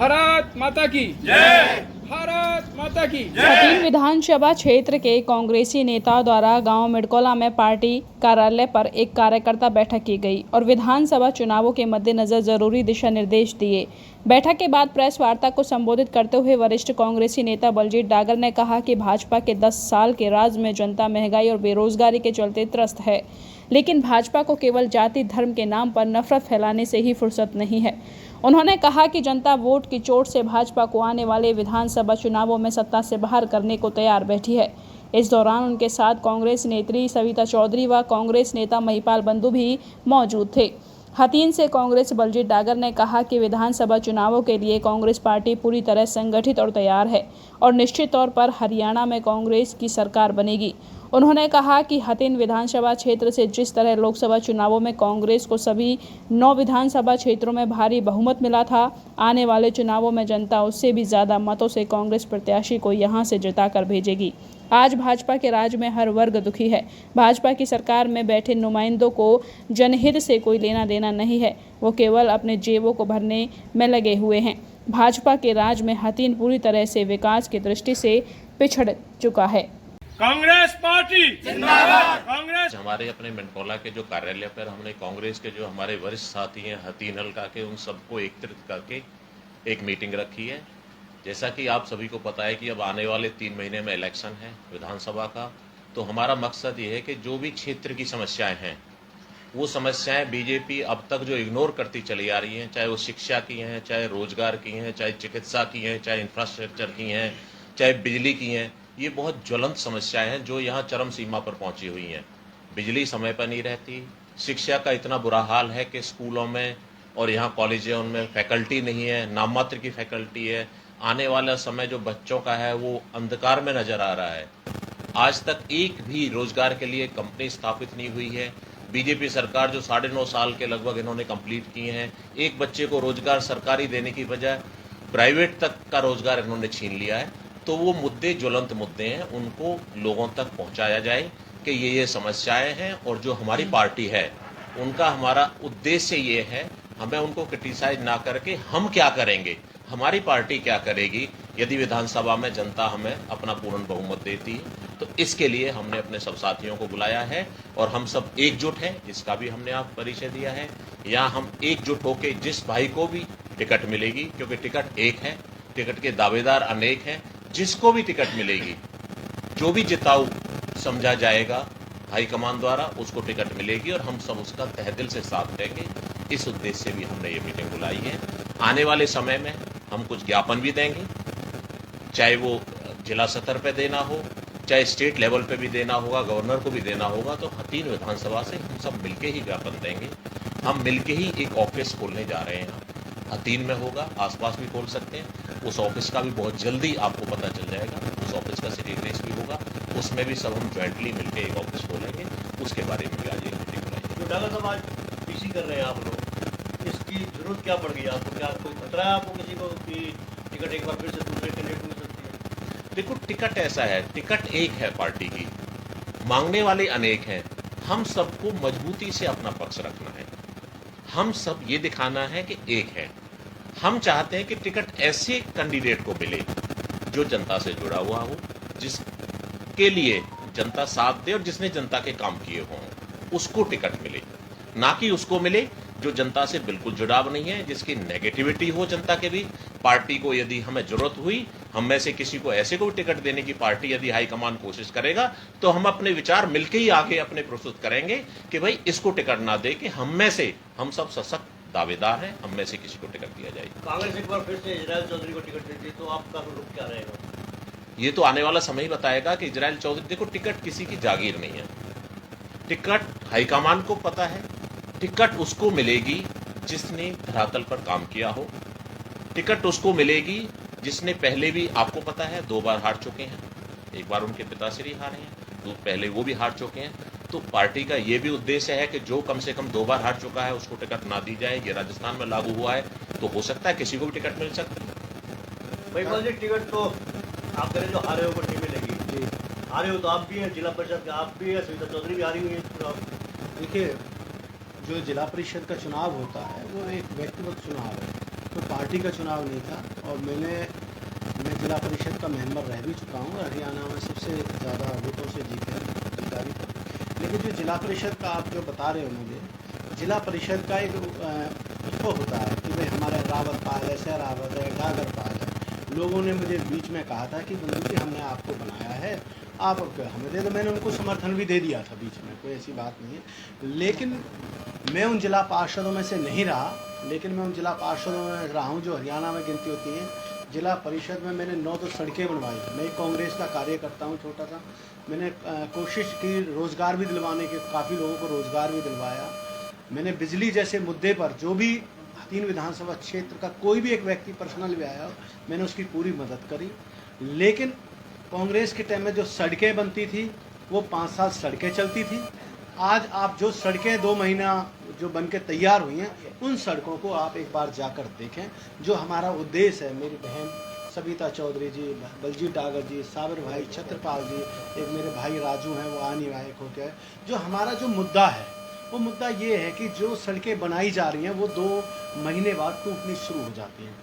भारत माता की जय। भारत माता की जय। हथीन विधानसभा क्षेत्र के कांग्रेसी नेताओं द्वारा गांव मिडकोला में पार्टी कार्यालय पर एक कार्यकर्ता बैठक की गई और विधानसभा चुनावों के मद्देनजर जरूरी दिशा निर्देश दिए। बैठक के बाद प्रेस वार्ता को संबोधित करते हुए वरिष्ठ कांग्रेसी नेता बलजीत डागर ने कहा कि भाजपा के 10 साल के राज में जनता महंगाई और बेरोजगारी के चलते त्रस्त है, लेकिन भाजपा को केवल जाति धर्म के नाम पर नफरत फैलाने से ही फुर्सत नहीं है। उन्होंने कहा कि जनता वोट की चोट से भाजपा को आने वाले विधानसभा चुनावों में सत्ता से बाहर करने को तैयार बैठी है। इस दौरान उनके साथ कांग्रेस नेत्री सविता चौधरी व कांग्रेस नेता महिपाल बंधु भी मौजूद थे। हथीन से कांग्रेस बलजीत डागर ने कहा कि विधानसभा चुनावों के लिए कांग्रेस पार्टी पूरी तरह संगठित और तैयार है और निश्चित तौर पर हरियाणा में कांग्रेस की सरकार बनेगी। उन्होंने कहा कि हथीन विधानसभा क्षेत्र से जिस तरह लोकसभा चुनावों में कांग्रेस को सभी 9 विधानसभा क्षेत्रों में भारी बहुमत मिला था, आने वाले चुनावों में जनता उससे भी ज़्यादा मतों से कांग्रेस प्रत्याशी को यहां से जिताकर भेजेगी। आज भाजपा के राज में हर वर्ग दुखी है। भाजपा की सरकार में बैठे नुमाइंदों को जनहित से कोई लेना देना नहीं है, वो केवल अपने जेबों को भरने में लगे हुए हैं। भाजपा के राज में हथीन पूरी तरह से विकास की दृष्टि से पिछड़ चुका है। कांग्रेस पार्टी जिंदाबाद। कांग्रेस हमारे अपने मिडकोला के जो कार्यालय पर हमने कांग्रेस के जो हमारे वरिष्ठ साथी हैं हथीन हल्का के, उन सबको एकत्रित करके एक मीटिंग रखी है। जैसा कि आप सभी को पता है कि अब आने वाले 3 महीने में इलेक्शन है विधानसभा का, तो हमारा मकसद ये है कि जो भी क्षेत्र की समस्याएं हैं वो समस्याएं बीजेपी अब तक जो इग्नोर करती चली आ रही हैं, चाहे वो शिक्षा की हैं, चाहे रोजगार की हैं, चाहे चिकित्सा की हैं, चाहे इंफ्रास्ट्रक्चर की हैं, चाहे बिजली की हैं, ये बहुत ज्वलंत समस्याएं हैं जो यहाँ चरम सीमा पर पहुंची हुई हैं। बिजली समय पर नहीं रहती, शिक्षा का इतना बुरा हाल है कि स्कूलों में और यहाँ कॉलेज है उनमें फैकल्टी नहीं है, नाम मात्र की फैकल्टी है। आने वाला समय जो बच्चों का है वो अंधकार में नजर आ रहा है। आज तक एक भी रोजगार के लिए कंपनी स्थापित नहीं हुई है। बीजेपी सरकार जो 9.5 साल के लगभग इन्होंने कंप्लीट किए हैं, एक बच्चे को रोजगार सरकारी देने की बजाय प्राइवेट तक का रोजगार इन्होंने छीन लिया है। तो वो मुद्दे ज्वलंत मुद्दे हैं, उनको लोगों तक पहुंचाया जाए कि ये समस्याएं हैं और जो हमारी पार्टी है उनका हमारा उद्देश्य ये है, हमें उनको क्रिटिसाइज ना करके हम क्या करेंगे, हमारी पार्टी क्या करेगी यदि विधानसभा में जनता हमें अपना पूर्ण बहुमत देती है। तो इसके लिए हमने अपने सब साथियों को बुलाया है और हम सब एकजुट हैं, जिसका भी हमने आप परिचय दिया है। यहाँ हम एकजुट होकर जिस भाई को भी टिकट मिलेगी, क्योंकि टिकट एक है, टिकट के दावेदार अनेक हैं, जिसको भी टिकट मिलेगी, जो भी जिताऊ समझा जाएगा हाईकमान द्वारा, उसको टिकट मिलेगी और हम सब उसका तहे दिल से साथ देंगे। इस उद्देश्य से भी हमने ये मीटिंग बुलाई है। आने वाले समय में हम कुछ ज्ञापन भी देंगे, चाहे वो जिला स्तर पे देना हो, चाहे स्टेट लेवल पे भी देना होगा, गवर्नर को भी देना होगा। तो हथीन विधानसभा से हम सब मिलके ही ज्ञापन देंगे। हम मिलके ही एक ऑफिस खोलने जा रहे हैं, हथीन में होगा, आसपास भी खोल सकते हैं। उस ऑफिस का भी बहुत जल्दी आपको पता चल जाएगा, उस ऑफिस का सिटी एड्रेस भी होगा, उसमें भी सब हम ज्वाइंटली मिलकर एक ऑफिस खोलेंगे। उसके बारे में भी आज एक मीटिंग बुलाएंगे। डागर साहब, आज पीसी कर रहे हैं आप लोग, इसकी जरूरत क्या पड़ गई आपको? क्या कोई खतरा है आपको किसी को कि टिकट एक बार फिर से दूसरे कैंडिडेट को मिल सकती है? देखो, टिकट ऐसा है, टिकट एक है पार्टी की, मांगने वाले अनेक हैं। हम सबको मजबूती से अपना पक्ष रखना है, हम सब ये दिखाना है कि एक है। हम चाहते हैं कि टिकट ऐसे कैंडिडेट को मिले जो जनता से जुड़ा हुआ हो, जिसके लिए जनता साथ दे और जिसने जनता के काम किए हों, उसको टिकट मिले। ना कि उसको मिले जो जनता से बिल्कुल जुड़ाव नहीं है, जिसकी नेगेटिविटी हो जनता के भी। पार्टी को यदि हमें जरूरत हुई, हम में से किसी को ऐसे को टिकट देने की पार्टी यदि हाईकमान कोशिश करेगा, तो हम अपने विचार मिलकर ही आगे अपने प्रस्तुत करेंगे कि भाई इसको टिकट ना दे के हम में से हम सब सशक्त दावेदार हैं, हम में से किसी को टिकट दिया जाएगा। कांग्रेस एक बार फिर से इजराइल चौधरी को टिकट देती है तो आपका रुख क्या रहेगा? ये तो आने वाला समय ही बताएगा कि इजराइल चौधरी, देखो टिकट किसी की जागीर नहीं है, टिकट हाईकमान को पता है। टिकट उसको मिलेगी जिसने धरातल पर काम किया हो, टिकट उसको मिलेगी जिसने पहले भी, आपको पता है, 2 बार हार चुके हैं। एक बार उनके पिताश्री हारे हैं, तो पहले वो भी हार चुके हैं। तो पार्टी का ये भी उद्देश्य है कि जो कम से कम 2 बार हार चुका है उसको टिकट ना दी जाए। ये राजस्थान में लागू हुआ है, तो हो सकता है किसी को भी टिकट मिल सकती है। महिपाल जी, टिकट तो आप करें जो हारे हो को नहीं मिलेगी, हारे हो तो आप भी हैं, जिला परिषद का आप भी है, सविता चौधरी भी हारी हुई है। देखिए, जो जिला परिषद का चुनाव होता है वो एक व्यक्तिगत चुनाव है, तो पार्टी का चुनाव नहीं था और मैं जिला परिषद का मेंबर रह भी चुका हूँ। हरियाणा में सबसे ज़्यादा वोटों से जीते हैं अधिकारी पर। लेकिन जो जिला परिषद का आप जो बता रहे हो मुझे, जिला परिषद का एक वो होता है कि भाई हमारे रावत पाल है, सहरावत है, डागर पाल है। लोगों ने मुझे बीच में कहा था कि बंधु जी हमने आपको बनाया है, आप हमें दे दो। मैंने उनको समर्थन भी दे दिया था बीच में, कोई ऐसी बात नहीं है। लेकिन मैं उन जिला पार्षदों में से नहीं रहा, लेकिन मैं उन जिला पार्षदों में रहा हूँ जो हरियाणा में गिनती होती हैं। जिला परिषद में मैंने 9 सड़कें बनवाई। मैं कांग्रेस का कार्यकर्ता हूँ छोटा सा। मैंने कोशिश की रोज़गार भी दिलवाने के, काफ़ी लोगों को रोज़गार भी दिलवाया। मैंने बिजली जैसे मुद्दे पर जो भी 3 विधानसभा क्षेत्र का कोई भी एक व्यक्ति पर्सनल भी आया, मैंने उसकी पूरी मदद करी। लेकिन कांग्रेस के टाइम में जो सड़कें बनती थी वो 5 साल सड़कें चलती थी। आज आप जो सड़कें 2 महीना जो बन के तैयार हुई हैं, उन सड़कों को आप एक बार जाकर देखें। जो हमारा उद्देश्य है, मेरी बहन सविता चौधरी जी, बलजीत डागर जी, साबिर भाई, छत्रपाल जी, एक मेरे भाई राजू हैं वो अनिवार्य होकर, जो हमारा जो मुद्दा है वो मुद्दा ये है कि जो सड़कें बनाई जा रही हैं वो 2 महीने बाद टूटनी शुरू हो जाती हैं।